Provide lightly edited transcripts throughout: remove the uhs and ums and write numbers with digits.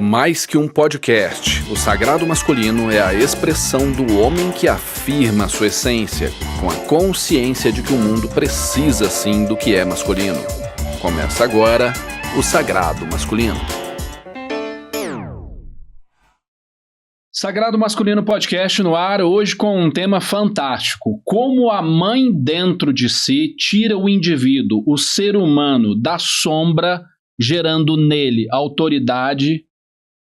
Mais que um podcast, o Sagrado Masculino é a expressão do homem que afirma sua essência, com a consciência de que o mundo precisa sim do que é masculino. Começa agora o Sagrado Masculino. Sagrado Masculino Podcast no ar, hoje com um tema fantástico. Como a mãe dentro de si tira o indivíduo, o ser humano, da sombra, gerando nele autoridade,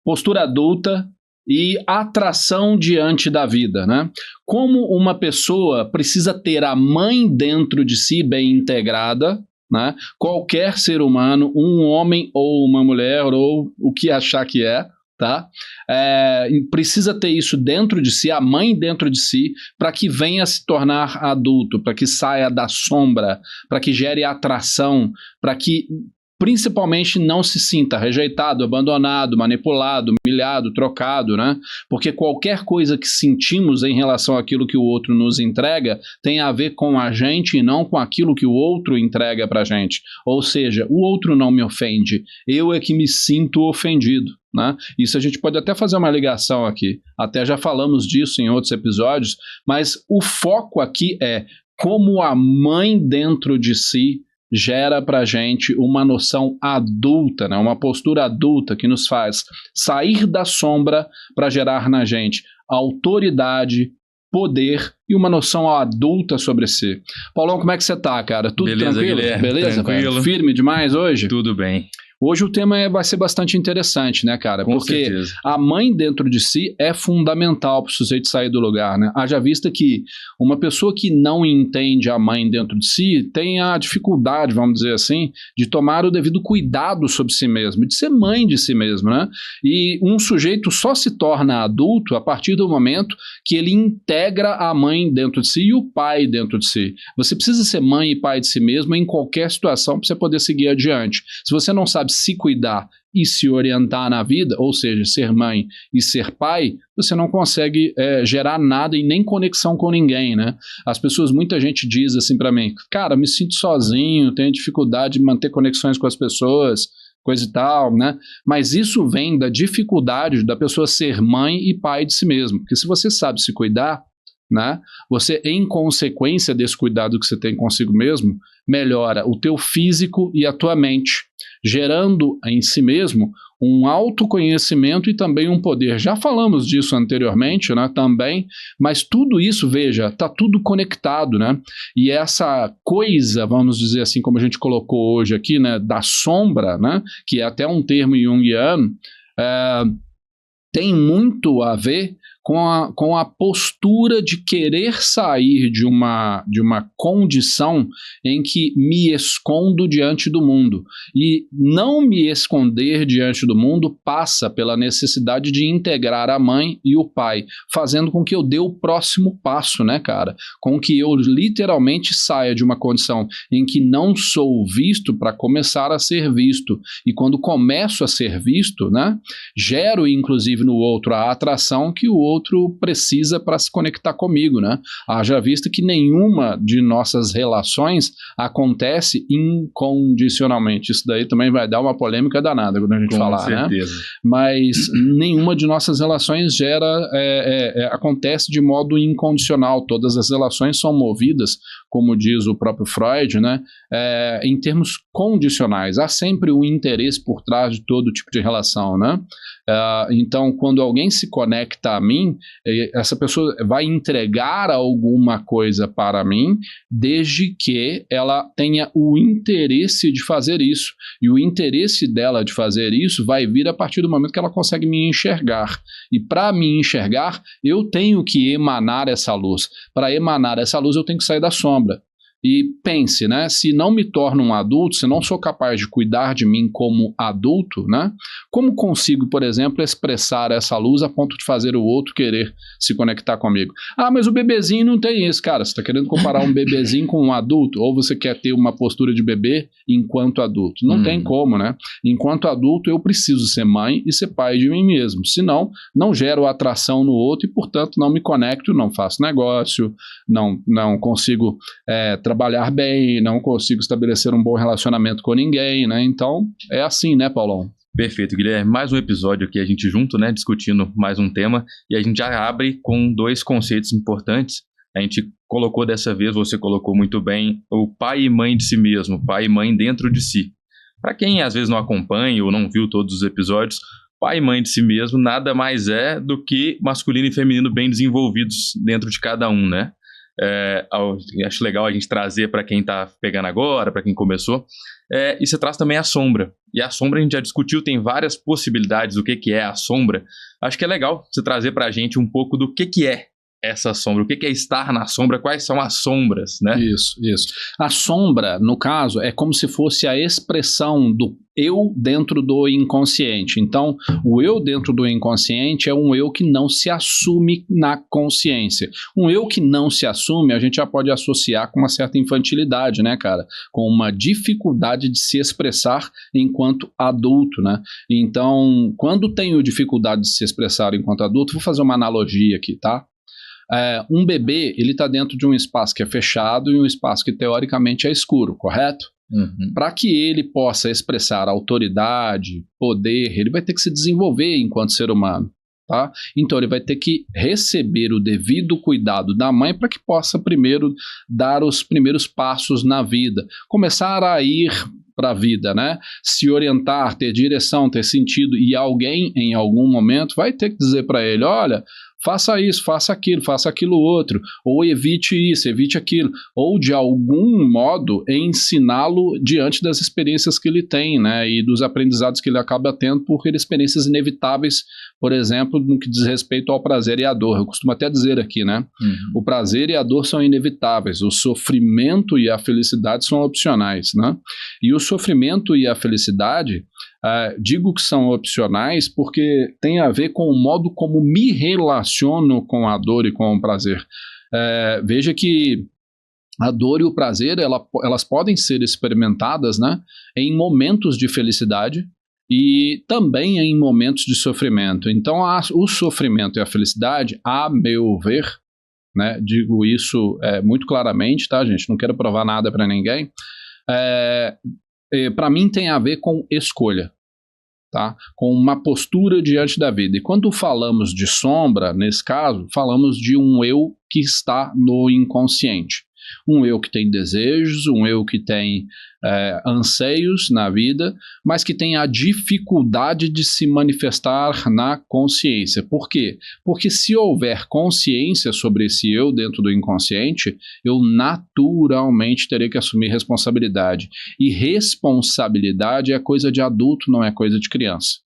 postura adulta e atração diante da vida, né? Como uma pessoa precisa ter a mãe dentro de si bem integrada, né? Qualquer ser humano, um homem ou uma mulher, ou o que achar que é, tá? Precisa ter isso dentro de si, a mãe dentro de si, para que venha se tornar adulto, para que saia da sombra, para que gere atração, para que principalmente não se sinta rejeitado, abandonado, manipulado, humilhado, trocado, né? Porque qualquer coisa que sentimos em relação àquilo que o outro nos entrega tem a ver com a gente e não com aquilo que o outro entrega pra gente. Ou seja, o outro não me ofende, eu é que me sinto ofendido, né? Isso a gente pode até fazer uma ligação aqui, até já falamos disso em outros episódios, mas o foco aqui é como a mãe dentro de si gera pra gente uma noção adulta, né? Uma postura adulta que nos faz sair da sombra para gerar na gente autoridade, poder e uma noção adulta sobre si. Paulão, como é que você tá, cara? Tudo beleza, tranquilo? Guilherme, Beleza, tranquilo. velho? Firme demais hoje? Tudo bem. Hoje o tema vai ser bastante interessante, né, cara? Com Porque certeza. a mãe dentro de si é fundamental para o sujeito sair do lugar, né? Haja vista que uma pessoa que não entende a mãe dentro de si tem a dificuldade, vamos dizer assim, de tomar o devido cuidado sobre si mesmo, de ser mãe de si mesmo, né? E um sujeito só se torna adulto a partir do momento que ele integra a mãe dentro de si e o pai dentro de si. Você precisa ser mãe e pai de si mesmo em qualquer situação para você poder seguir adiante. Se você não sabe se cuidar e se orientar na vida, ou seja, ser mãe e ser pai, você não consegue gerar nada e nem conexão com ninguém, né? As pessoas, muita gente diz assim pra mim, cara, me sinto sozinho, tenho dificuldade de manter conexões com as pessoas, coisa e tal, né? Mas isso vem da dificuldade da pessoa ser mãe e pai de si mesmo, porque se você sabe se cuidar, né? Você, em consequência desse cuidado que você tem consigo mesmo, melhora o teu físico e a tua mente, gerando em si mesmo um autoconhecimento e também um poder. Já falamos disso anteriormente, né, também, mas tudo isso, veja, está tudo conectado, né? E essa coisa, vamos dizer assim, como a gente colocou hoje aqui, né, da sombra, né, que é até um termo junguiano, tem muito a ver com a postura de querer sair de uma condição em que me escondo diante do mundo. E não me esconder diante do mundo passa pela necessidade de integrar a mãe e o pai, fazendo com que eu dê o próximo passo, né, cara? Com que eu literalmente saia de uma condição em que não sou visto para começar a ser visto. E quando começo a ser visto, né, gero inclusive no outro a atração que o outro precisa para se conectar comigo, né? Haja vista que nenhuma de nossas relações acontece incondicionalmente. Isso daí também vai dar uma polêmica danada quando a gente falar, certeza. né? Mas nenhuma de nossas relações acontece de modo incondicional. Todas as relações são movidas, como diz o próprio Freud, né? Em termos condicionais. Há sempre um interesse por trás de todo tipo de relação, né? Então, quando alguém se conecta a mim, essa pessoa vai entregar alguma coisa para mim, desde que ela tenha o interesse de fazer isso. E o interesse dela de fazer isso vai vir a partir do momento que ela consegue me enxergar. E para me enxergar, eu tenho que emanar essa luz. Para emanar essa luz, eu tenho que sair da sombra. E pense, né, se não me torno um adulto, se não sou capaz de cuidar de mim como adulto, né, como consigo, por exemplo, expressar essa luz a ponto de fazer o outro querer se conectar comigo? Ah, mas o bebezinho não tem isso, cara, você está querendo comparar um bebezinho com um adulto, ou você quer ter uma postura de bebê enquanto adulto? Não tem como, né? Enquanto adulto eu preciso ser mãe e ser pai de mim mesmo, senão não gero atração no outro e, portanto, não me conecto, não faço negócio, não consigo trabalhar bem, não consigo estabelecer um bom relacionamento com ninguém, né? Então, é assim, né, Paulão? Perfeito, Guilherme. Mais um episódio aqui, a gente junto, né, discutindo mais um tema, e a gente já abre com 2 conceitos importantes. A gente colocou dessa vez, você colocou muito bem, o pai e mãe de si mesmo, pai e mãe dentro de si. Para quem às vezes não acompanha ou não viu todos os episódios, pai e mãe de si mesmo nada mais é do que masculino e feminino bem desenvolvidos dentro de cada um, né? Acho legal a gente trazer para quem está pegando agora, para quem começou. E você traz também a sombra. E a sombra a gente já discutiu, tem várias possibilidades do que é a sombra. Acho que é legal você trazer para a gente um pouco do que é essa sombra, o que é estar na sombra, quais são as sombras, né? Isso. A sombra, no caso, é como se fosse a expressão do eu dentro do inconsciente. Então, o eu dentro do inconsciente é um eu que não se assume na consciência. Um eu que não se assume, a gente já pode associar com uma certa infantilidade, né, cara? Com uma dificuldade de se expressar enquanto adulto, né? Então, quando tenho dificuldade de se expressar enquanto adulto, vou fazer uma analogia aqui, tá? Um bebê, ele está dentro de um espaço que é fechado e um espaço que teoricamente é escuro, correto? Uhum. Para que ele possa expressar autoridade, poder, ele vai ter que se desenvolver enquanto ser humano, tá? Então ele vai ter que receber o devido cuidado da mãe para que possa primeiro dar os primeiros passos na vida, começar a ir para a vida, né? Se orientar, ter direção, ter sentido, e alguém em algum momento vai ter que dizer para ele, olha, faça isso, faça aquilo outro, ou evite isso, evite aquilo, ou de algum modo ensiná-lo diante das experiências que ele tem, né, e dos aprendizados que ele acaba tendo por experiências inevitáveis, por exemplo, no que diz respeito ao prazer e à dor. Eu costumo até dizer aqui, né, o prazer e a dor são inevitáveis, o sofrimento e a felicidade são opcionais, né, e o sofrimento e a felicidade, digo que são opcionais porque tem a ver com o modo como me relaciono com a dor e com o prazer. Veja que a dor e o prazer, elas podem ser experimentadas, né, em momentos de felicidade e também em momentos de sofrimento. Então, o sofrimento e a felicidade, a meu ver, né, digo isso muito claramente, tá, gente? Não quero provar nada para ninguém. Para mim tem a ver com escolha, tá? Com uma postura diante da vida. E quando falamos de sombra, nesse caso, falamos de um eu que está no inconsciente. Um eu que tem desejos, um eu que tem anseios na vida, mas que tem a dificuldade de se manifestar na consciência. Por quê? Porque se houver consciência sobre esse eu dentro do inconsciente, eu naturalmente terei que assumir responsabilidade. E responsabilidade é coisa de adulto, não é coisa de criança.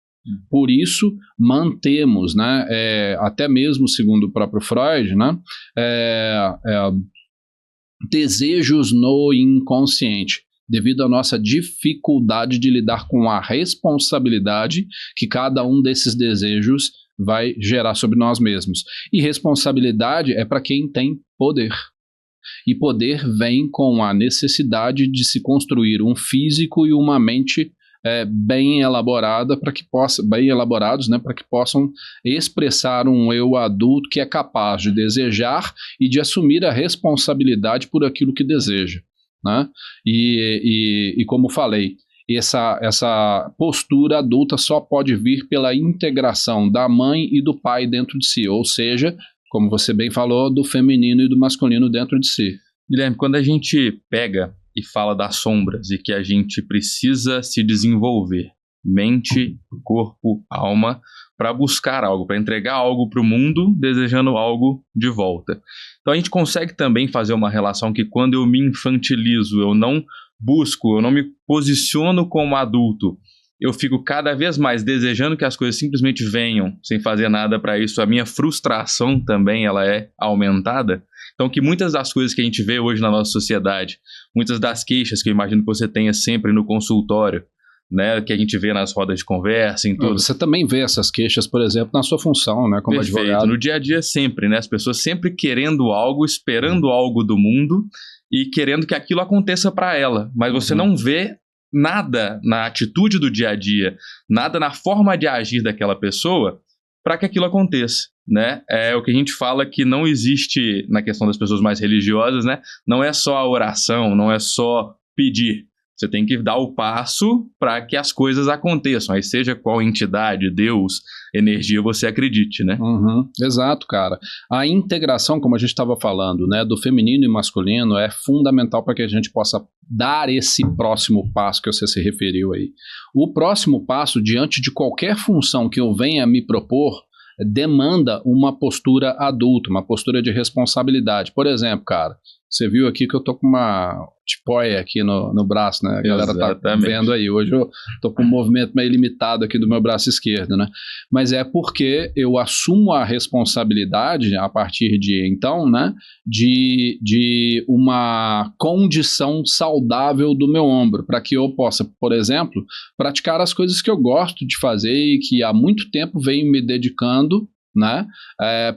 Por isso, mantemos, né, até mesmo segundo o próprio Freud, né, desejos no inconsciente, devido à nossa dificuldade de lidar com a responsabilidade que cada um desses desejos vai gerar sobre nós mesmos. E responsabilidade é para quem tem poder. E poder vem com a necessidade de se construir um físico e uma mente bem elaborada para que bem elaborados, né, para que possam expressar um eu adulto que é capaz de desejar e de assumir a responsabilidade por aquilo que deseja, né? E como falei, essa postura adulta só pode vir pela integração da mãe e do pai dentro de si, ou seja, como você bem falou, do feminino e do masculino dentro de si. Guilherme, quando a gente pega e fala das sombras e que a gente precisa se desenvolver, mente, corpo, alma, para buscar algo, para entregar algo para o mundo, desejando algo de volta. Então a gente consegue também fazer uma relação que quando eu me infantilizo, eu não busco, eu não me posiciono como adulto, eu fico cada vez mais desejando que as coisas simplesmente venham, sem fazer nada para isso. A minha frustração também ela é aumentada. Então, que muitas das coisas que a gente vê hoje na nossa sociedade, muitas das queixas que eu imagino que você tenha sempre no consultório, né, que a gente vê nas rodas de conversa, em tudo. Você também vê essas queixas, por exemplo, na sua função, né, como Perfeito. Advogado. No dia a dia sempre, né, as pessoas sempre querendo algo, esperando algo do mundo e querendo que aquilo aconteça para ela, mas você não vê nada na atitude do dia a dia, nada na forma de agir daquela pessoa para que aquilo aconteça, né? É o que a gente fala que não existe na questão das pessoas mais religiosas, né? Não é só a oração, não é só pedir, Você tem que dar o passo para que as coisas aconteçam. Aí seja qual entidade, Deus, energia você acredite, né? Exato, cara. A integração, como a gente estava falando, né, do feminino e masculino é fundamental para que a gente possa dar esse próximo passo que você se referiu aí. O próximo passo, diante de qualquer função que eu venha me propor, demanda uma postura adulta, uma postura de responsabilidade. Por exemplo, cara, você viu aqui que eu tô com uma tipóia aqui no braço, né? A galera tá vendo aí. Hoje eu tô com um movimento meio limitado aqui do meu braço esquerdo, né? Mas é porque eu assumo a responsabilidade, a partir de então, né? De uma condição saudável do meu ombro, para que eu possa, por exemplo, praticar as coisas que eu gosto de fazer e que há muito tempo venho me dedicando, né,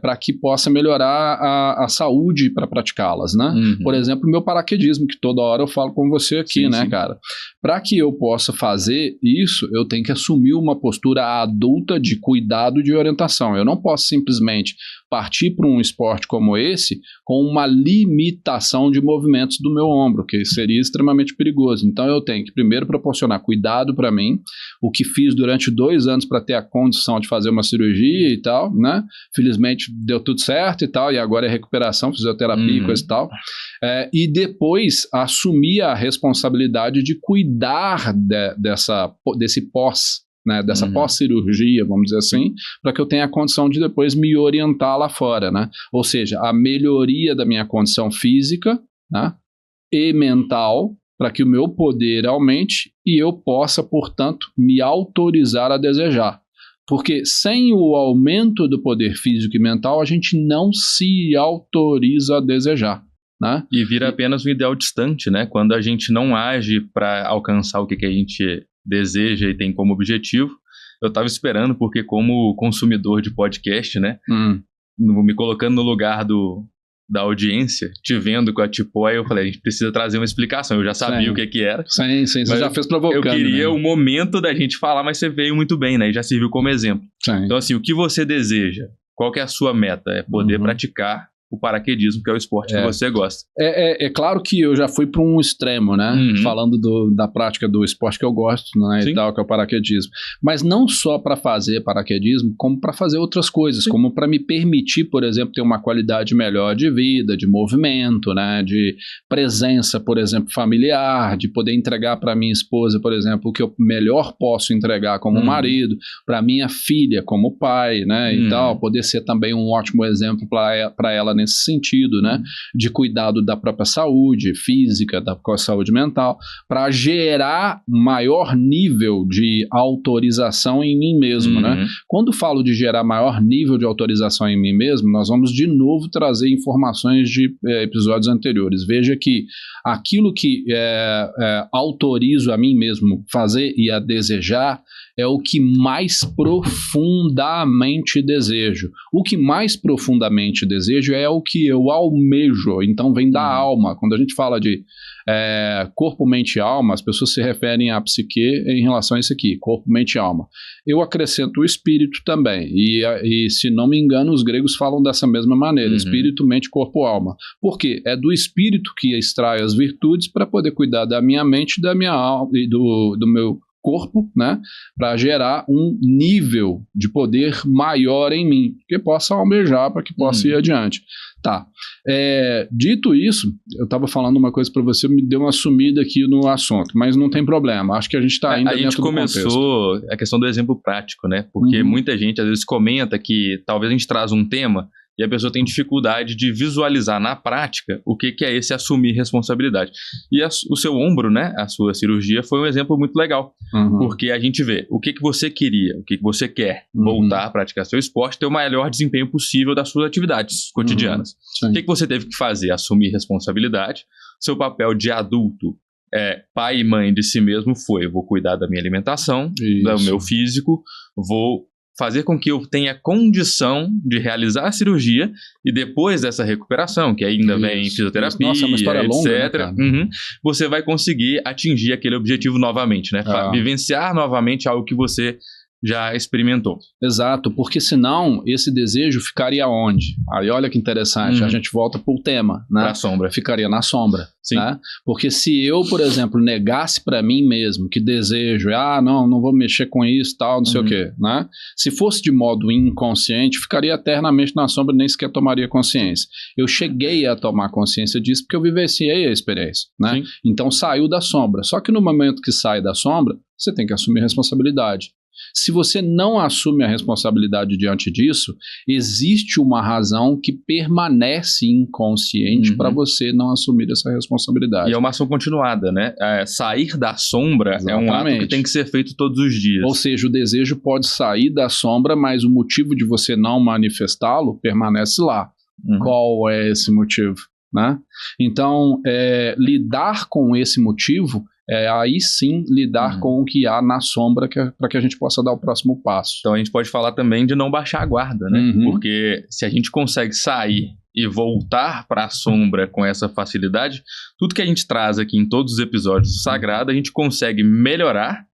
para que possa melhorar a saúde para praticá-las, né? Por exemplo, meu paraquedismo, que toda hora eu falo com você aqui, sim, né, sim, cara? Para que eu possa fazer isso, eu tenho que assumir uma postura adulta de cuidado e de orientação. Eu não posso simplesmente partir para um esporte como esse com uma limitação de movimentos do meu ombro, que seria extremamente perigoso. Então eu tenho que primeiro proporcionar cuidado para mim, o que fiz durante 2 anos para ter a condição de fazer uma cirurgia e tal, né? Felizmente deu tudo certo e tal, e agora é recuperação, fisioterapia e coisa e tal. E depois assumir a responsabilidade de cuidar desse pós, né, dessa pós-cirurgia, vamos dizer assim, para que eu tenha a condição de depois me orientar lá fora, né? Ou seja, a melhoria da minha condição física, né, e mental, para que o meu poder aumente e eu possa, portanto, me autorizar a desejar. Porque sem o aumento do poder físico e mental, a gente não se autoriza a desejar, né? E vira apenas um ideal distante, né? Quando a gente não age para alcançar o que a gente deseja e tem como objetivo. Eu estava esperando, porque como consumidor de podcast, né, me colocando no lugar da audiência, te vendo com a tipóia, eu falei, a gente precisa trazer uma explicação. Eu já sabia o que era. Sim, você já fez provocando. Eu queria, né, o momento da gente falar, mas você veio muito bem, né, e já serviu como exemplo. Sim. Então, assim, o que você deseja? Qual que é a sua meta? É poder praticar o paraquedismo, que é o esporte que você gosta. É claro que eu já fui para um extremo, né? Falando da prática do esporte que eu gosto, né? E tal, que é o paraquedismo. Mas não só para fazer paraquedismo, como para fazer outras coisas, como para me permitir, por exemplo, ter uma qualidade melhor de vida, de movimento, né? De presença, por exemplo, familiar, de poder entregar para minha esposa, por exemplo, o que eu melhor posso entregar como marido, para minha filha como pai, né? E tal, poder ser também um ótimo exemplo para ela nesse sentido, né, de cuidado da própria saúde física, da própria saúde mental, para gerar maior nível de autorização em mim mesmo, né? Quando falo de gerar maior nível de autorização em mim mesmo, nós vamos de novo trazer informações de episódios anteriores. Veja que aquilo que autorizo a mim mesmo fazer e a desejar é o que mais profundamente desejo. O que mais profundamente desejo é o que eu almejo, então vem da alma. Quando a gente fala de corpo, mente e alma, as pessoas se referem à psique em relação a isso aqui, corpo, mente e alma. Eu acrescento o espírito também, e se não me engano, os gregos falam dessa mesma maneira, espírito, mente, corpo, alma. Por quê? É do espírito que extrai as virtudes para poder cuidar da minha mente, da minha alma e do meu corpo, né, para gerar um nível de poder maior em mim, que possa almejar, para que possa ir adiante. Tá. Dito isso, eu estava falando uma coisa para você, me deu uma sumida aqui no assunto, mas não tem problema, acho que a gente está ainda dentro do contexto. A gente começou a questão do exemplo prático, né, porque muita gente às vezes comenta que talvez a gente traz um tema e a pessoa tem dificuldade de visualizar na prática o que é esse assumir responsabilidade. E o seu ombro, né, a sua cirurgia, foi um exemplo muito legal, porque a gente vê o que você queria, o que você quer, voltar a praticar seu esporte, ter o melhor desempenho possível das suas atividades cotidianas. O que você teve que fazer? Assumir responsabilidade. Seu papel de adulto, pai e mãe de si mesmo foi, vou cuidar da minha alimentação, do meu físico, vou fazer com que eu tenha condição de realizar a cirurgia e depois dessa recuperação, que ainda vem fisioterapia, nossa, é uma história longa, etc., você vai conseguir atingir aquele objetivo novamente, né? Vivenciar novamente algo que você já experimentou. Exato, porque senão esse desejo ficaria onde? Aí olha que interessante, a gente volta pro tema, né? Na sombra. Ficaria na sombra, Sim. né? Porque se eu, por exemplo, negasse para mim mesmo que desejo, não vou mexer com isso, tal, não sei o quê, né? Se fosse de modo inconsciente, ficaria eternamente na sombra e nem sequer tomaria consciência. Eu cheguei a tomar consciência disso porque eu vivenciei a experiência, né? Sim. Então saiu da sombra. Só que no momento que sai da sombra, você tem que assumir a responsabilidade. Se você não assume a responsabilidade diante disso, existe uma razão que permanece inconsciente para você não assumir essa responsabilidade. E é uma ação continuada, né? Sair da sombra é um ato que tem que ser feito todos os dias. Ou seja, o desejo pode sair da sombra, mas o motivo de você não manifestá-lo permanece lá. Qual é esse motivo, né? Então, lidar com esse motivo aí sim lidar com o que há na sombra para que a gente possa dar o próximo passo. Então a gente pode falar também de não baixar a guarda, né? Porque se a gente consegue sair e voltar para a sombra com essa facilidade, tudo que a gente traz aqui em todos os episódios do Sagrado, a gente consegue melhorar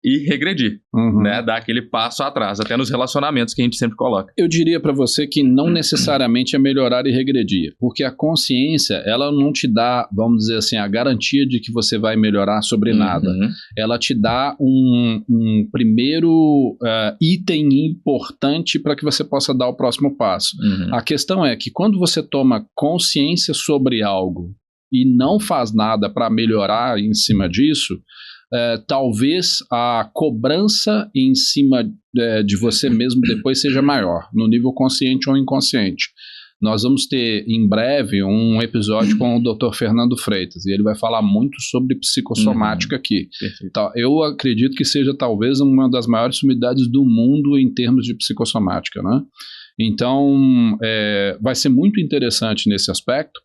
e regredir, né? Dar aquele passo atrás, até nos relacionamentos que a gente sempre coloca. Eu diria para você que não necessariamente é melhorar e regredir, porque a consciência, ela não te dá, vamos dizer assim, a garantia de que você vai melhorar sobre nada. Ela te dá um primeiro item importante para que você possa dar o próximo passo. A questão é que quando você toma consciência sobre algo e não faz nada para melhorar em cima disso, talvez a cobrança em cima de você mesmo depois seja maior, no nível consciente ou inconsciente. Nós vamos ter em breve um episódio com o Dr. Fernando Freitas, e ele vai falar muito sobre psicossomática aqui. Então, eu acredito que seja talvez uma das maiores sumidades do mundo em termos de psicossomática, né? Então, vai ser muito interessante nesse aspecto,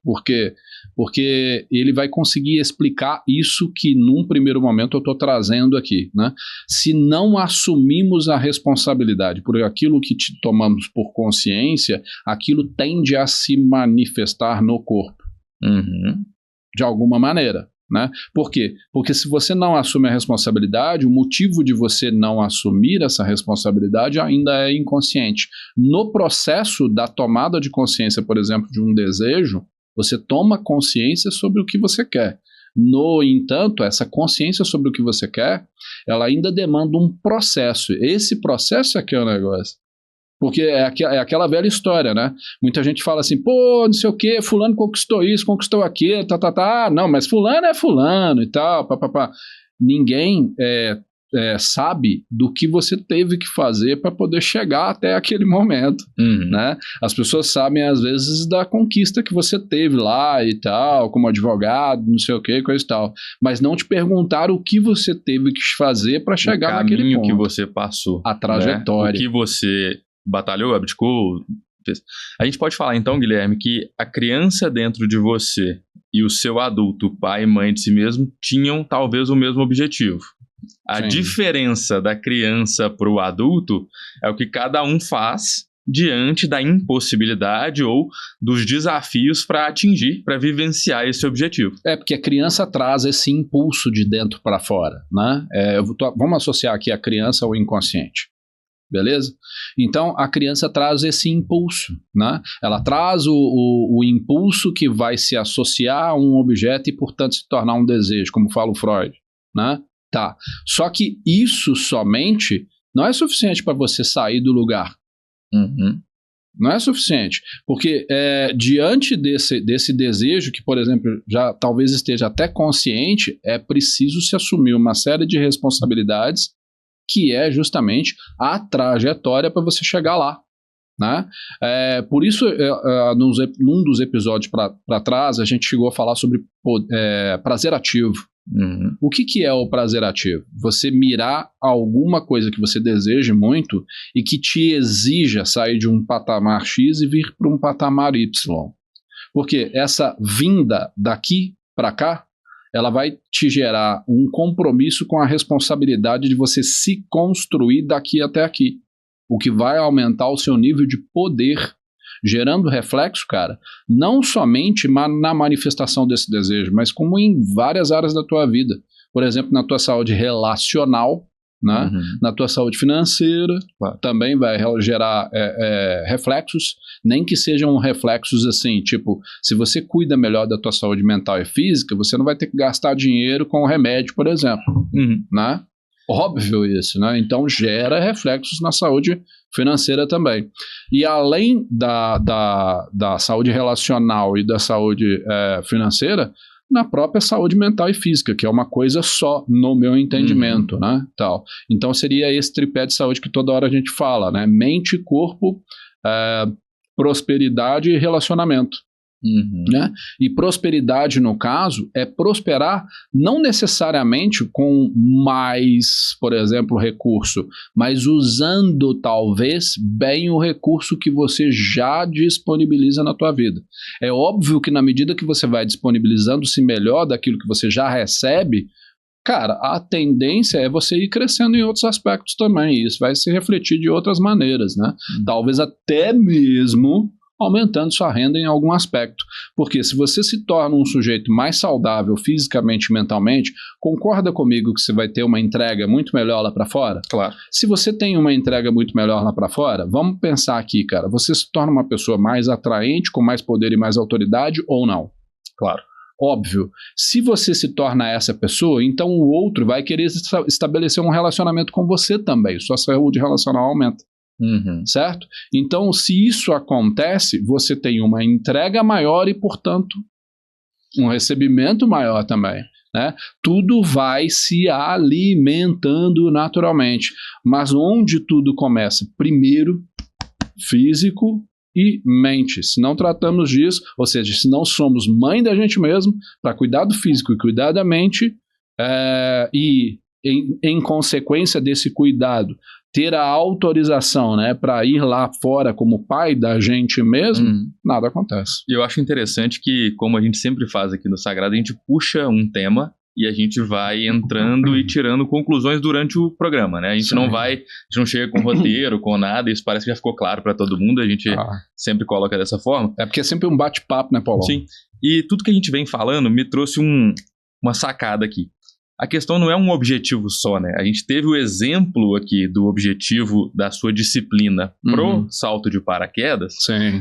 porque ele vai conseguir explicar isso que num primeiro momento eu estou trazendo aqui, né? Se não assumimos a responsabilidade por aquilo que tomamos por consciência, aquilo tende a se manifestar no corpo, de alguma maneira. Né? Por quê? Porque se você não assume a responsabilidade, o motivo de você não assumir essa responsabilidade ainda é inconsciente. No processo da tomada de consciência, por exemplo, de um desejo, você toma consciência sobre o que você quer. No entanto, essa consciência sobre o que você quer, ela ainda demanda um processo. Esse processo é que é o negócio. Porque é aquela velha história, né? Muita gente fala assim, pô, não sei o quê, fulano conquistou isso, conquistou aquilo, não, mas fulano é fulano e tal, papapá. Ninguém sabe do que você teve que fazer para poder chegar até aquele momento, né? As pessoas sabem, às vezes, da conquista que você teve lá e tal, como advogado, não sei o quê, coisa e tal, mas não te perguntaram o que você teve que fazer para chegar naquele ponto. O caminho que você passou. A trajetória. Né? O que você batalhou, abdicou, fez. A gente pode falar então, Guilherme, que a criança dentro de você e o seu adulto, pai e mãe de si mesmo, tinham talvez o mesmo objetivo. A diferença da criança para o adulto é o que cada um faz diante da impossibilidade ou dos desafios para atingir, para vivenciar esse objetivo. Porque a criança traz esse impulso de dentro para fora, né? Vamos associar aqui a criança ao inconsciente. Beleza? Então, a criança traz esse impulso, né? Ela traz o impulso que vai se associar a um objeto e, portanto, se tornar um desejo, como fala o Freud, né? Tá. Só que isso somente não é suficiente para você sair do lugar. Não é suficiente. Porque diante desse desejo, que, por exemplo, já talvez esteja até consciente, é preciso se assumir uma série de responsabilidades que é justamente a trajetória para você chegar lá, né? Por isso, num dos episódios para trás, a gente chegou a falar sobre prazer ativo. O que é o prazer ativo? Você mirar alguma coisa que você deseje muito e que te exija sair de um patamar X e vir para um patamar Y. Porque essa vinda daqui para cá, ela vai te gerar um compromisso com a responsabilidade de você se construir daqui até aqui, o que vai aumentar o seu nível de poder, gerando reflexo, cara, não somente na manifestação desse desejo, mas como em várias áreas da tua vida. Por exemplo, na tua saúde relacional, né? Na tua saúde financeira, Claro. também vai gerar reflexos, nem que sejam reflexos assim, tipo, se você cuida melhor da tua saúde mental e física, você não vai ter que gastar dinheiro com remédio, por exemplo, né? Óbvio isso, né? Então gera reflexos na saúde financeira também. E além da saúde relacional e da saúde financeira, na própria saúde mental e física, que é uma coisa só, no meu entendimento, né? Tal. Então seria esse tripé de saúde que toda hora a gente fala, né? Mente, corpo, prosperidade e relacionamento. Né? E prosperidade, no caso, é prosperar não necessariamente com mais, por exemplo, recurso, mas usando talvez bem o recurso que você já disponibiliza na tua vida. É óbvio que na medida que você vai disponibilizando-se melhor daquilo que você já recebe, cara, a tendência é você ir crescendo em outros aspectos também, e isso vai se refletir de outras maneiras, né? Talvez até mesmo aumentando sua renda em algum aspecto. Porque se você se torna um sujeito mais saudável fisicamente e mentalmente, concorda comigo que você vai ter uma entrega muito melhor lá para fora? Claro. Se você tem uma entrega muito melhor lá para fora, vamos pensar aqui, cara, você se torna uma pessoa mais atraente, com mais poder e mais autoridade ou não? Claro. Óbvio. Se você se torna essa pessoa, então o outro vai querer estabelecer um relacionamento com você também. Sua saúde relacional aumenta. Certo? Então, se isso acontece, você tem uma entrega maior e, portanto, um recebimento maior também, né? Tudo vai se alimentando naturalmente. Mas onde tudo começa? Primeiro, físico e mente. Se não tratamos disso, ou seja, se não somos mãe da gente mesmo, para cuidar do físico e cuidar da mente, e em consequência desse cuidado, ter a autorização, né, para ir lá fora como pai da gente mesmo, nada acontece. E eu acho interessante que, como a gente sempre faz aqui no Sagrado, a gente puxa um tema e a gente vai entrando e tirando conclusões durante o programa, né? A gente a gente não chega com roteiro, com nada, isso parece que já ficou claro para todo mundo, a gente sempre coloca dessa forma. É porque é sempre um bate-papo, né, Paulo? Sim. E tudo que a gente vem falando me trouxe uma sacada aqui. A questão não é um objetivo só, né? A gente teve o exemplo aqui do objetivo da sua disciplina pro salto de paraquedas,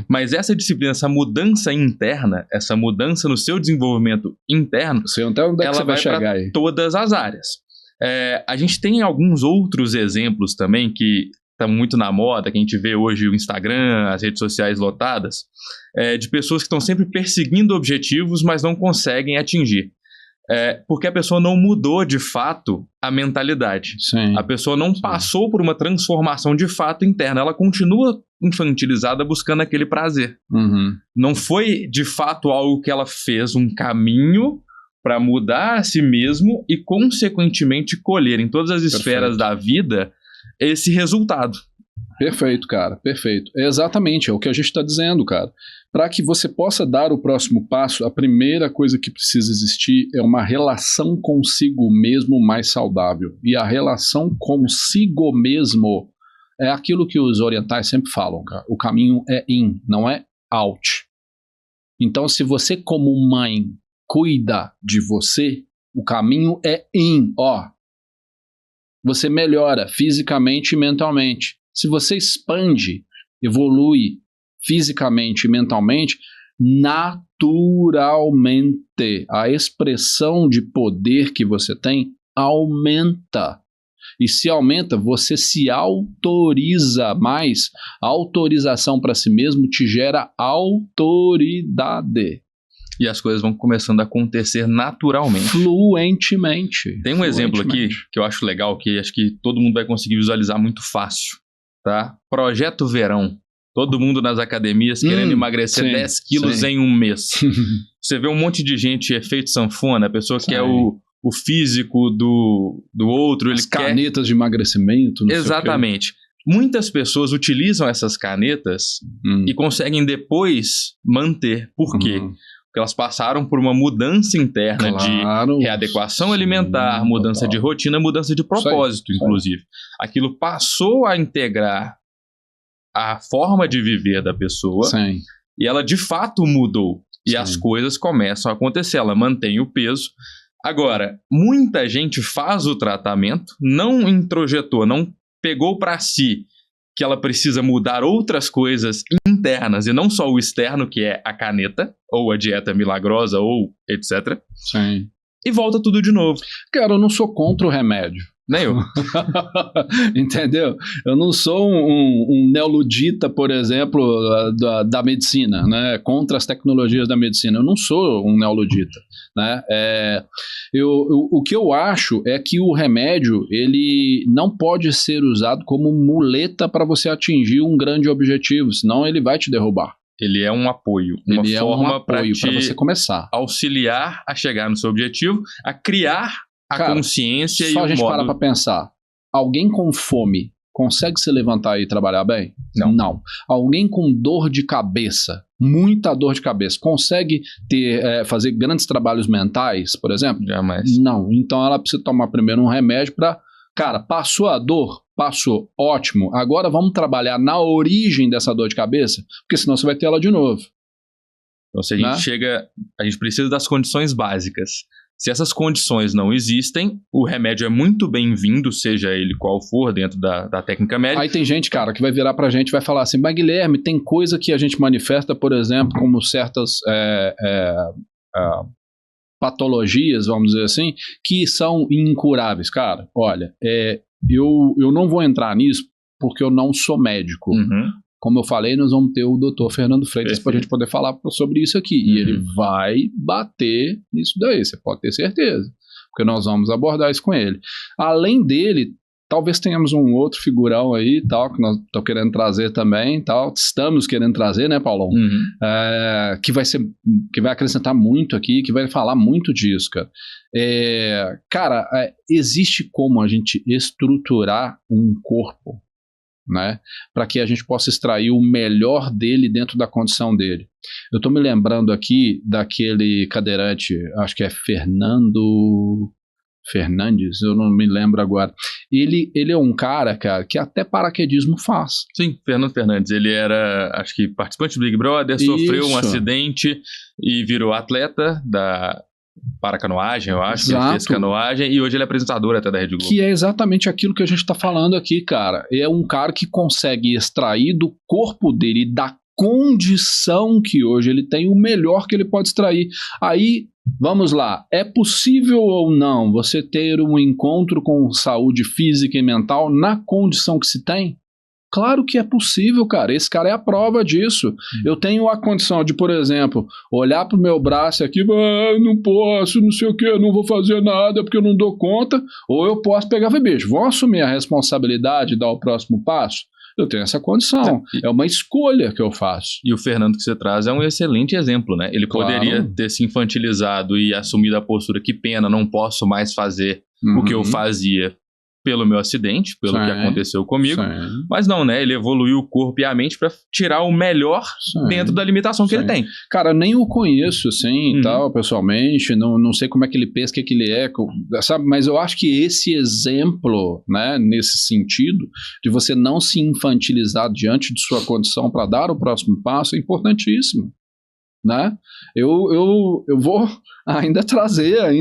mas essa disciplina, essa mudança interna, essa mudança no seu desenvolvimento interno, ela vai chegar aí. Todas as áreas. A gente tem alguns outros exemplos também que estão muito na moda, que a gente vê hoje o Instagram, as redes sociais lotadas, de pessoas que estão sempre perseguindo objetivos, mas não conseguem atingir. Porque a pessoa não mudou de fato a mentalidade. A pessoa não passou por uma transformação de fato interna. Ela continua infantilizada buscando aquele prazer. Não foi de fato algo que ela fez um caminho para mudar a si mesmo e consequentemente colher em todas as esferas da vida esse resultado. Perfeito, cara, perfeito. Exatamente, é o que a gente está dizendo, cara. Para que você possa dar o próximo passo, a primeira coisa que precisa existir é uma relação consigo mesmo mais saudável. E a relação consigo mesmo é aquilo que os orientais sempre falam, cara. O caminho é in, não é out. Então, se você como mãe cuida de você, o caminho é in, ó. Você melhora fisicamente e mentalmente. Se você expande, evolui fisicamente e mentalmente, naturalmente a expressão de poder que você tem aumenta. E se aumenta, você se autoriza mais. A autorização para si mesmo te gera autoridade. E as coisas vão começando a acontecer naturalmente. Fluentemente. Tem um exemplo aqui que eu acho legal, que acho que todo mundo vai conseguir visualizar muito fácil. Tá? Projeto Verão. Todo mundo nas academias querendo emagrecer 10 quilos em um mês. Você vê um monte de gente, efeito sanfona, a pessoa quer o físico do outro. As canetas de emagrecimento. Exatamente. Muitas pessoas utilizam essas canetas e conseguem depois manter. Por quê? Porque elas passaram por uma mudança interna de readequação alimentar, mudança de rotina, mudança de propósito, inclusive. Aquilo passou a integrar a forma de viver da pessoa e ela de fato mudou. E as coisas começam a acontecer. Ela mantém o peso, Agora, muita gente faz o tratamento, não introjetou, não pegou para si que ela precisa mudar outras coisas internas e não só o externo, que é a caneta, ou a dieta milagrosa, ou etc. Sim. E volta tudo de novo. Cara, eu não sou contra o remédio. Nem eu. Entendeu? Eu não sou um neoludita, por exemplo, da medicina, né? Contra as tecnologias da medicina. Eu não sou um neoludita, né? O que eu acho é que o remédio, ele não pode ser usado como muleta para você atingir um grande objetivo, senão ele vai te derrubar. Ele é um apoio, uma forma para você começar, auxiliar a chegar no seu objetivo, a criar a consciência e o modo... Só a gente parar para pensar. Alguém com fome consegue se levantar e trabalhar bem? Não. Alguém com dor de cabeça, muita dor de cabeça, consegue fazer grandes trabalhos mentais, por exemplo? Jamais. Não. Então ela precisa tomar primeiro um remédio para... Cara, passou a dor? Passou. Ótimo. Agora vamos trabalhar na origem dessa dor de cabeça, porque senão você vai ter ela de novo. Então se a gente a gente precisa das condições básicas. Se essas condições não existem, o remédio é muito bem-vindo, seja ele qual for, dentro da técnica médica. Aí tem gente, cara, que vai virar pra gente e vai falar assim, mas Guilherme, tem coisa que a gente manifesta, por exemplo, como certas patologias, vamos dizer assim, que são incuráveis. Cara, olha, eu não vou entrar nisso porque eu não sou médico. Uhum. Como eu falei, nós vamos ter o Dr. Fernando Freitas para a gente poder falar sobre isso aqui. E ele vai bater nisso daí, você pode ter certeza. Porque nós vamos abordar isso com ele. Além dele, talvez tenhamos um outro figurão aí, tal, que nós estamos querendo trazer também, tal. Estamos querendo trazer, né, Paulão? Uhum. Que vai acrescentar muito aqui, que vai falar muito disso, cara. Existe como a gente estruturar um corpo, né, para que a gente possa extrair o melhor dele dentro da condição dele. Eu estou me lembrando aqui daquele cadeirante, acho que é Fernando Fernandes, eu não me lembro agora. Ele é um cara que até paraquedismo faz. Sim, Fernando Fernandes, ele era, acho que participante do Big Brother, sofreu um acidente e virou atleta da paracanoagem, eu acho. Exato. Ele fez canoagem e hoje ele é apresentador até da Rede Globo. Que é exatamente aquilo que a gente está falando aqui, cara. É um cara que consegue extrair do corpo dele, da condição que hoje ele tem, o melhor que ele pode extrair. Aí, vamos lá, é possível ou não você ter um encontro com saúde física e mental na condição que se tem? Claro que é possível, cara. Esse cara é a prova disso. Eu tenho a condição de, por exemplo, olhar pro meu braço aqui, não posso, não sei o que, não vou fazer nada porque eu não dou conta. Ou eu posso pegar e bicho, vou assumir a responsabilidade e dar o próximo passo? Eu tenho essa condição. É uma escolha que eu faço. E o Fernando que você traz é um excelente exemplo, né? Ele poderia ter se infantilizado e assumido a postura, que pena, não posso mais fazer o que eu fazia pelo meu acidente, pelo que aconteceu comigo. Mas não, né? Ele evoluiu o corpo e a mente para tirar o melhor dentro da limitação que ele tem. Cara, nem o conheço, assim, tal, pessoalmente. Não sei como é que ele pensa, o que ele é, sabe? Mas eu acho que esse exemplo, né, nesse sentido, de você não se infantilizar diante de sua condição para dar o próximo passo, é importantíssimo. Né? Eu vou ainda trazer a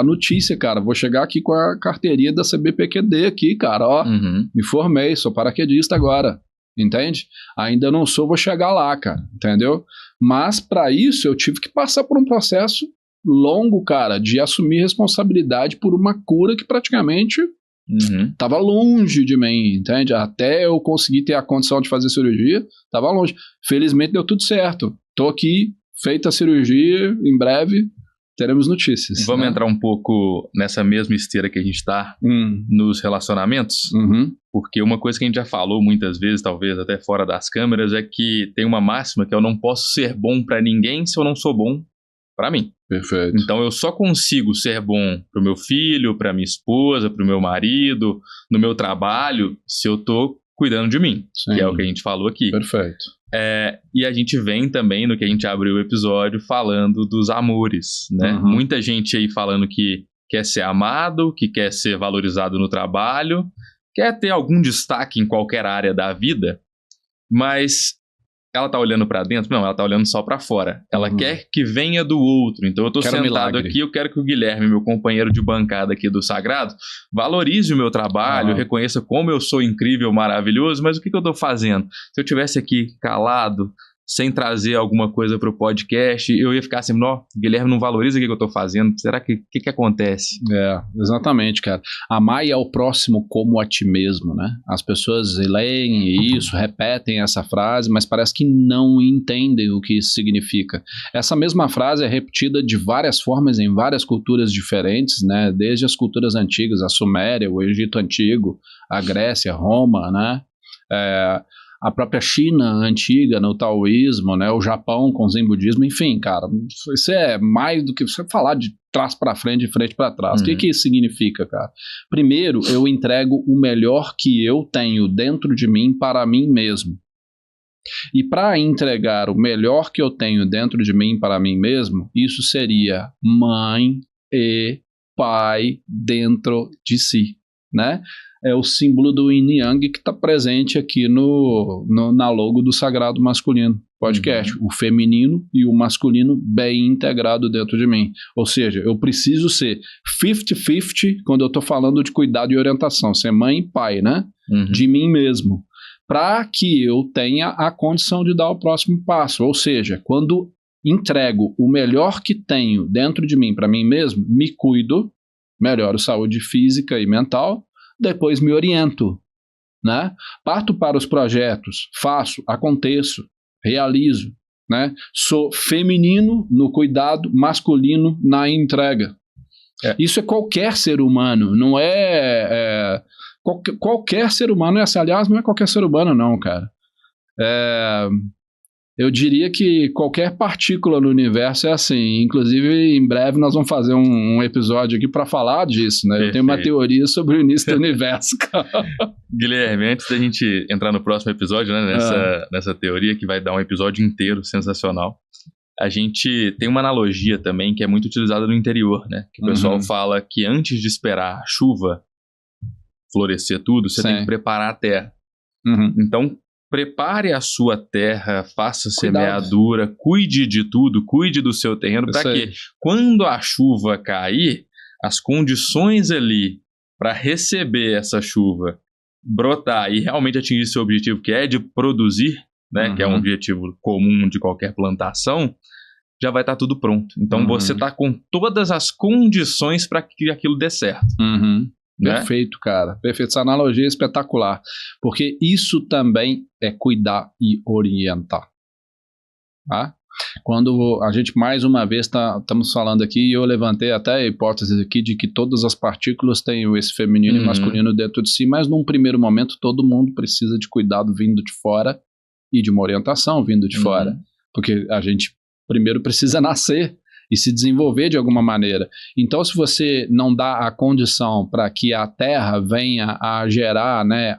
notícia, cara. Vou chegar aqui com a carteirinha da CBPQD aqui, cara, ó, me formei, sou paraquedista agora, entende? Ainda não sou, vou chegar lá, cara, entendeu? Mas para isso eu tive que passar por um processo longo, cara, de assumir responsabilidade por uma cura que praticamente tava longe de mim, entende? Até eu conseguir ter a condição de fazer cirurgia, tava longe. Felizmente deu tudo certo. Tô aqui, feita a cirurgia, em breve teremos notícias. Vamos entrar um pouco nessa mesma esteira que a gente tá nos relacionamentos, porque uma coisa que a gente já falou muitas vezes, talvez até fora das câmeras, é que tem uma máxima que eu não posso ser bom pra ninguém se eu não sou bom pra mim. Perfeito. Então eu só consigo ser bom pro meu filho, pra minha esposa, pro meu marido, no meu trabalho, se eu tô cuidando de mim, que é o que a gente falou aqui. Perfeito. E a gente vem também no que a gente abriu o episódio falando dos amores, né? Muita gente aí falando que quer ser amado, que quer ser valorizado no trabalho, quer ter algum destaque em qualquer área da vida, mas ela tá olhando pra dentro? Não, ela tá olhando só pra fora. Ela quer que venha do outro. Então eu tô Quero sentado aqui, eu quero que o Guilherme, meu companheiro de bancada aqui do Sagrado, valorize o meu trabalho, reconheça como eu sou incrível, maravilhoso, mas o que eu tô fazendo? Se eu tivesse aqui calado, sem trazer alguma coisa pro podcast, eu ia ficar assim, ó, Guilherme não valoriza o que eu tô fazendo, será que acontece? Exatamente, cara. Amar é o próximo como a ti mesmo, né? As pessoas leem isso, repetem essa frase, mas parece que não entendem o que isso significa. Essa mesma frase é repetida de várias formas em várias culturas diferentes, né? Desde as culturas antigas, a Suméria, o Egito Antigo, a Grécia, Roma, né? A própria China antiga, no taoísmo, né, o Japão com o zen budismo, enfim, cara, isso é mais do que você falar de trás para frente, de frente para trás. O que isso significa, cara? Primeiro, eu entrego o melhor que eu tenho dentro de mim para mim mesmo. E para entregar o melhor que eu tenho dentro de mim para mim mesmo, isso seria mãe e pai dentro de si, né? É o símbolo do Yin Yang que está presente aqui na logo do Sagrado Masculino Podcast. O feminino e o masculino bem integrado dentro de mim. Ou seja, eu preciso ser 50-50 quando eu estou falando de cuidado e orientação. Ser mãe e pai, né? De mim mesmo. Para que eu tenha a condição de dar o próximo passo. Ou seja, quando entrego o melhor que tenho dentro de mim para mim mesmo, me cuido, melhoro saúde física e mental, depois me oriento, né? Parto para os projetos, faço, aconteço, realizo, né? Sou feminino no cuidado, masculino na entrega. Isso é qualquer ser humano, não qualquer ser humano é assim. Aliás, não é qualquer ser humano não, cara. Eu diria que qualquer partícula no universo é assim. Inclusive, em breve nós vamos fazer um episódio aqui para falar disso, né? Eu tenho uma teoria sobre o início do universo, cara. Guilherme, antes da gente entrar no próximo episódio, né, nessa teoria que vai dar um episódio inteiro sensacional, a gente tem uma analogia também que é muito utilizada no interior, né? Que o pessoal fala que antes de esperar a chuva florescer tudo, você tem que preparar a terra. Então, prepare a sua terra, faça semeadura, cuide de tudo, cuide do seu terreno, para que quando a chuva cair, as condições ali para receber essa chuva, brotar e realmente atingir seu objetivo, que é de produzir, né, que é um objetivo comum de qualquer plantação, já vai estar tudo pronto. Então você está com todas as condições para que aquilo dê certo. Né? Perfeito, cara. Perfeito. Essa analogia é espetacular. Porque isso também é cuidar e orientar. Tá? Quando a gente, mais uma vez, estamos falando aqui, e eu levantei até a hipótese aqui de que todas as partículas têm esse feminino e masculino dentro de si, mas num primeiro momento todo mundo precisa de cuidado vindo de fora e de uma orientação vindo de fora. Porque a gente primeiro precisa nascer e se desenvolver de alguma maneira. Então, se você não dá a condição para que a terra venha a gerar, né,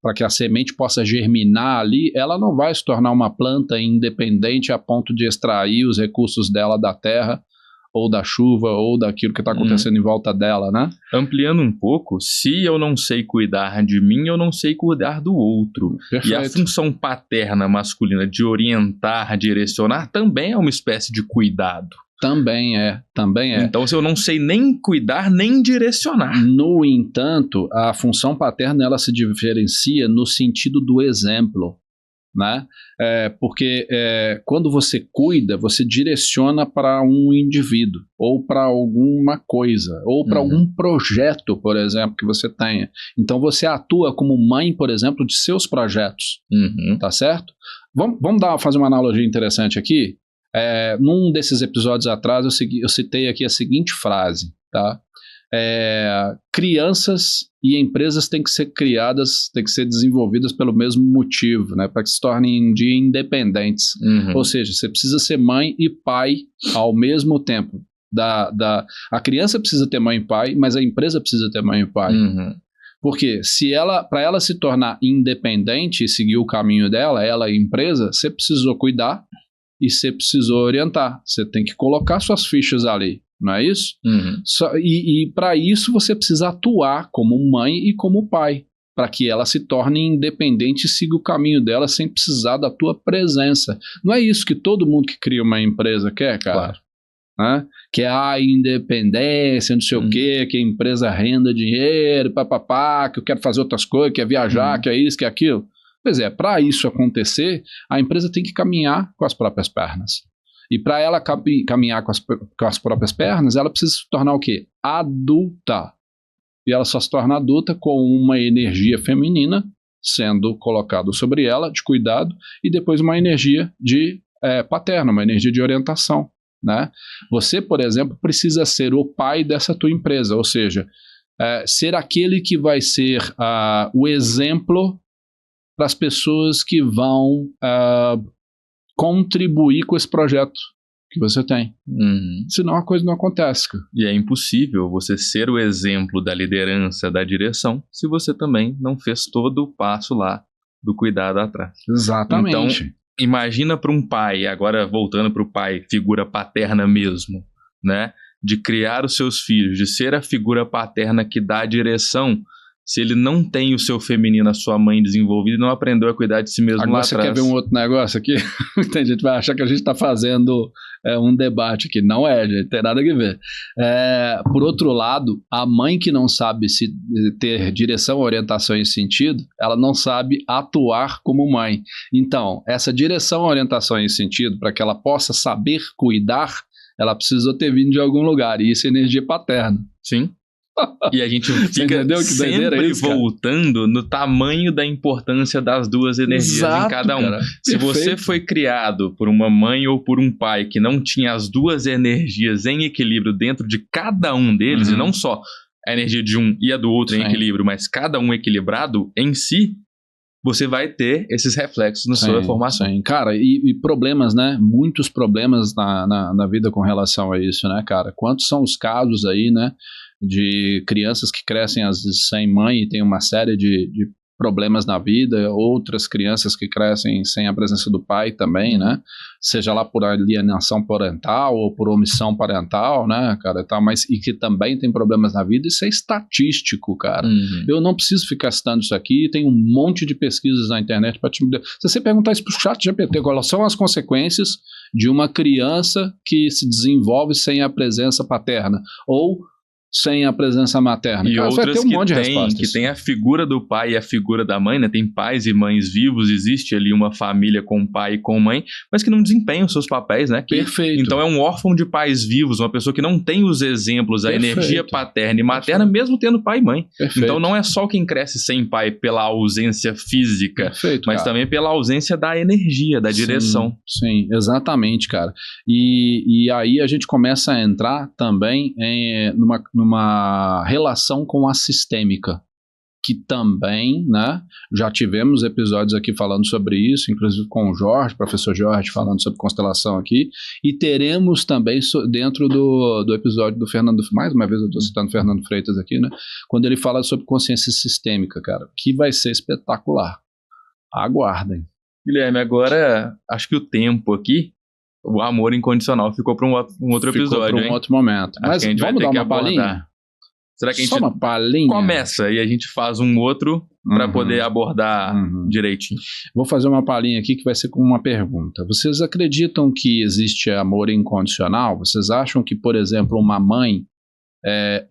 para que a semente possa germinar ali, ela não vai se tornar uma planta independente a ponto de extrair os recursos dela da terra, ou da chuva, ou daquilo que está acontecendo em volta dela, né? Ampliando um pouco, se eu não sei cuidar de mim, eu não sei cuidar do outro. Perfeito. E a função paterna masculina de orientar, direcionar, também é uma espécie de cuidado. Também é. Então, se eu não sei nem cuidar, nem direcionar. No entanto, a função paterna, ela se diferencia no sentido do exemplo, né? Porque quando você cuida, você direciona para um indivíduo, ou para alguma coisa, ou para algum projeto, por exemplo, que você tenha. Então você atua como mãe, por exemplo, de seus projetos, tá certo? Vamos fazer uma analogia interessante aqui. Num desses episódios atrás eu citei aqui a seguinte frase, tá? Crianças e empresas têm que ser criadas, têm que ser desenvolvidas pelo mesmo motivo, né, para que se tornem um dia independentes. Ou seja, você precisa ser mãe e pai ao mesmo tempo. A criança precisa ter mãe e pai, mas a empresa precisa ter mãe e pai. Porque para ela se tornar independente e seguir o caminho dela, ela a empresa, você precisou cuidar e você precisou orientar. Você tem que colocar suas fichas ali. Não é isso? E para isso você precisa atuar como mãe e como pai, para que ela se torne independente e siga o caminho dela sem precisar da tua presença. Não é isso que todo mundo que cria uma empresa quer, cara? Claro. Né? Que é a independência, não sei o quê, que a empresa renda dinheiro, papapá, que eu quero fazer outras coisas, quer viajar, quer isso, quer aquilo. Pois é, para isso acontecer, a empresa tem que caminhar com as próprias pernas. E para ela caminhar com as próprias pernas, ela precisa se tornar o quê? Adulta. E ela só se torna adulta com uma energia feminina sendo colocada sobre ela, de cuidado, e depois uma energia paterna, uma energia de orientação. Né? Você, por exemplo, precisa ser o pai dessa tua empresa, ou seja, ser aquele que vai ser o exemplo para as pessoas que vão contribuir com esse projeto que você tem. Senão a coisa não acontece. E é impossível você ser o exemplo da liderança, da direção, se você também não fez todo o passo lá do cuidado atrás. Exatamente. Então, imagina para um pai, agora voltando para o pai, figura paterna mesmo, né? De criar os seus filhos, de ser a figura paterna que dá a direção. Se ele não tem o seu feminino, a sua mãe desenvolvida e não aprendeu a cuidar de si mesmo agora lá atrás. Agora você quer ver um outro negócio aqui? Tem gente que vai achar que a gente está fazendo um debate aqui. Não é, gente, tem nada a ver. Por outro lado, a mãe que não sabe ter direção, orientação e sentido, ela não sabe atuar como mãe. Então, essa direção, orientação e sentido, para que ela possa saber cuidar, ela precisou ter vindo de algum lugar. E isso é energia paterna. Sim. E a gente fica sempre voltando no tamanho da importância das duas energias em cada um. Cara, se você foi criado por uma mãe ou por um pai que não tinha as duas energias em equilíbrio dentro de cada um deles, e não só a energia de um e a do outro em equilíbrio, mas cada um equilibrado em si, você vai ter esses reflexos na sua formação. Sim. Cara, e problemas, né? Muitos problemas na vida com relação a isso, né, cara? Quantos são os casos aí, né? De crianças que crescem às vezes sem mãe e tem uma série de problemas na vida, outras crianças que crescem sem a presença do pai também, né? Seja lá por alienação parental ou por omissão parental, né, cara, e que também tem problemas na vida. Isso é estatístico, cara. Eu não preciso ficar citando isso aqui, tem um monte de pesquisas na internet para te... Se você perguntar isso pro chat GPT, quais são as consequências de uma criança que se desenvolve sem a presença paterna, ou sem a presença materna. E outras vai ter um monte de respostas. Que tem a figura do pai e a figura da mãe, né? Tem pais e mães vivos, existe ali uma família com pai e com mãe, mas que não desempenham seus papéis, né? Perfeito. Então é um órfão de pais vivos, uma pessoa que não tem os exemplos, a energia paterna e materna, mesmo tendo pai e mãe. Perfeito. Então não é só quem cresce sem pai pela ausência física, mas também pela ausência da energia, da direção. Sim, exatamente, cara. E aí a gente começa a entrar também numa relação com a sistêmica, que também, né, já tivemos episódios aqui falando sobre isso, inclusive com o Jorge, professor Jorge, falando sobre constelação aqui, e teremos também dentro do episódio do Fernando, mais uma vez eu estou citando Fernando Freitas aqui, né, quando ele fala sobre consciência sistêmica, cara, que vai ser espetacular. Aguardem. Guilherme, agora acho que o tempo aqui, o amor incondicional ficou para um outro episódio, para um outro momento. Mas vamos dar uma palhinha? Será que a gente só uma palhinha? Começa e a gente faz um outro para poder abordar direitinho? Vou fazer uma palhinha aqui que vai ser com uma pergunta. Vocês acreditam que existe amor incondicional? Vocês acham que, por exemplo, uma mãe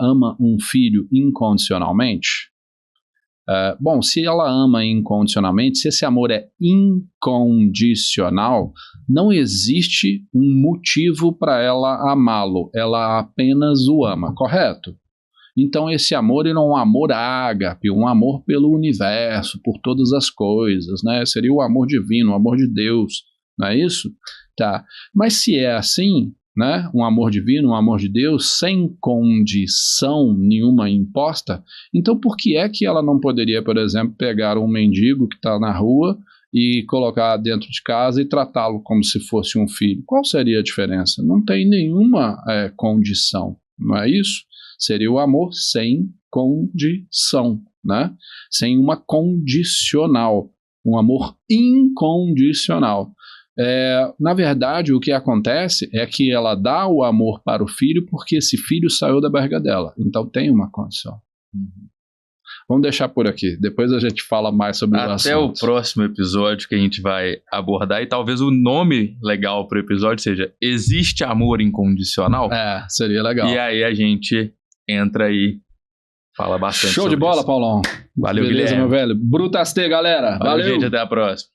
ama um filho incondicionalmente? Bom, se ela ama incondicionalmente, se esse amor é incondicional, não existe um motivo para ela amá-lo, ela apenas o ama, correto? Então esse amor ele é um amor ágape, um amor pelo universo, por todas as coisas, né? Seria o amor divino, o amor de Deus, não é isso? Tá. Mas se é assim, né, um amor divino, um amor de Deus, sem condição nenhuma imposta, então por que é que ela não poderia, por exemplo, pegar um mendigo que está na rua e colocar dentro de casa e tratá-lo como se fosse um filho? Qual seria a diferença? Não tem nenhuma condição, não é isso? Seria o amor sem condição, né? Sem uma condicional, um amor incondicional. Na verdade, o que acontece é que ela dá o amor para o filho porque esse filho saiu da barriga dela. Então tem uma condição. Vamos deixar por aqui. Depois a gente fala mais sobre o assunto. Até o próximo episódio que a gente vai abordar, e talvez o nome legal pro episódio seja Existe Amor Incondicional? Seria legal. E aí a gente entra aí, fala bastante Show de bola, isso. Paulão. Valeu, beleza, Guilherme. meu velho. Brutastê, galera. Valeu, gente. Até a próxima.